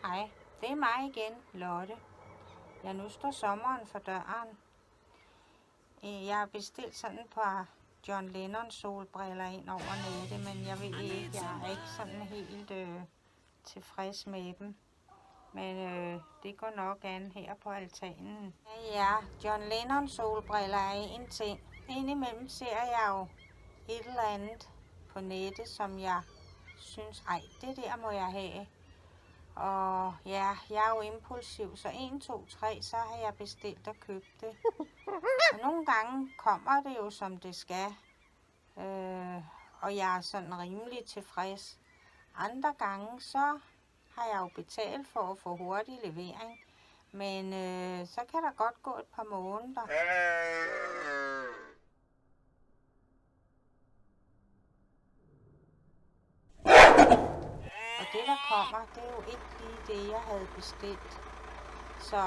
Hej, det er mig igen, Lotte. Ja, nu står sommeren for døren. Jeg har bestilt sådan et par John Lennon solbriller ind over nettet, men jeg ved ikke, jeg er ikke sådan helt tilfreds med dem. Men det går nok an her på altanen. Ja, John Lennon solbriller er en ting. Indimellem ser jeg jo et eller andet på nettet, som jeg synes, det der må jeg have. Og ja, jeg er jo impulsiv, så 1, 2, 3, så har jeg bestilt og købt det. Og nogle gange kommer det jo, som det skal. Og jeg er sådan rimelig tilfreds. Andre gange, så har jeg jo betalt for at få hurtig levering. Men så kan der godt gå et par måneder. Og det, der kommer, det er jo ikke lige det, jeg havde bestilt. Så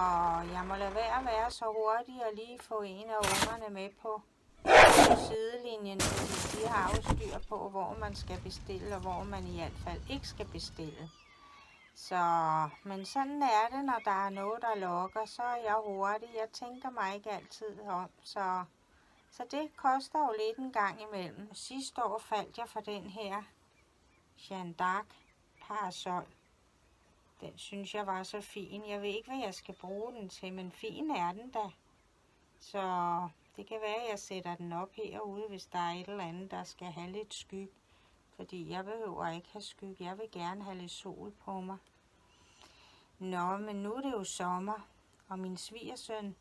jeg må lade være så hurtig og lige få en af ungerne med på sidelinjen, fordi de har jo styr på, hvor man skal bestille, og hvor man i hvert fald ikke skal bestille. Så, men sådan er det, når der er noget, der lokker, så er jeg hurtig. Jeg tænker mig ikke altid om, så det koster jo lidt en gang imellem. Sidste år faldt jeg for den her Jeanne d'Arc parasol. Den synes jeg var så fin. Jeg ved ikke, hvad jeg skal bruge den til, men fin er den da. Så det kan være, at jeg sætter den op herude, hvis der er et eller andet, der skal have lidt skygge. Fordi jeg behøver ikke have skygge. Jeg vil gerne have lidt sol på mig. Nå, men nu er det jo sommer, og min svigersøn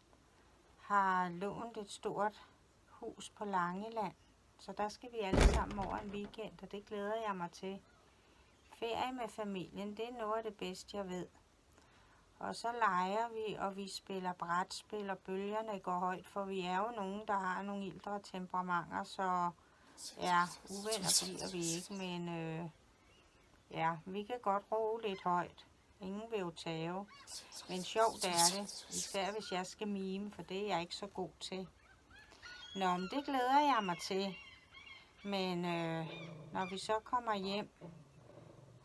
har lånt et stort hus på Langeland. Så der skal vi alle sammen over en weekend, og det glæder jeg mig til. Ferie med familien, det er noget af det bedste, jeg ved. Og så leger vi, og vi spiller brætspil, og bølgerne går højt, for vi er jo nogen, der har nogle ældre temperamenter, så ja, uvenner bliver vi ikke, men ja, vi kan godt ro lidt højt. Ingen vil jo tage. Men sjovt er det, især hvis jeg skal mime, for det er jeg ikke så god til. Nå, men det glæder jeg mig til. Men når vi så kommer hjem,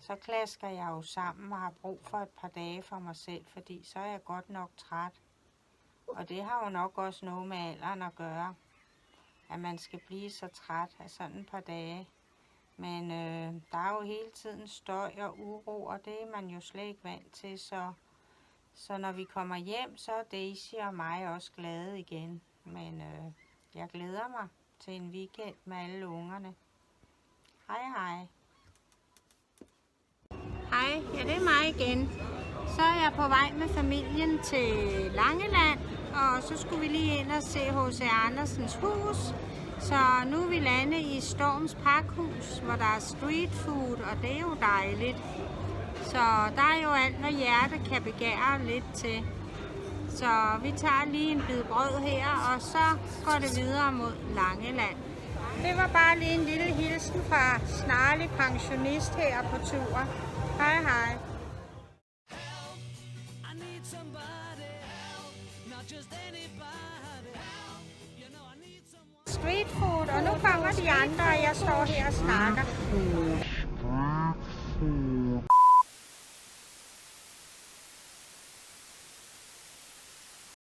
så klasker jeg jo sammen og har brug for et par dage for mig selv, fordi så er jeg godt nok træt. Og det har jo nok også noget med alderen at gøre, at man skal blive så træt af sådan et par dage. Men der er jo hele tiden støj og uro, og det er man jo slet ikke vant til. Så når vi kommer hjem, så er Daisy og mig også glade igen. Men jeg glæder mig til en weekend med alle ungerne. Hej hej. Hej, ja det er mig igen. Så er jeg på vej med familien til Langeland, og så skulle vi lige ind og se H.C. Andersens hus. Så nu er vi landet i Storms Pakhus, hvor der er street food, og det er jo dejligt. Så der er jo alt, hvad hjertet kan begære lidt til. Så vi tager lige en bid brød her, og så går det videre mod Langeland. Det var bare lige en lille hilsen fra snarlig pensionist her på tur. Hej hej. Street food, og nu kommer de andre, og jeg står her og snakker.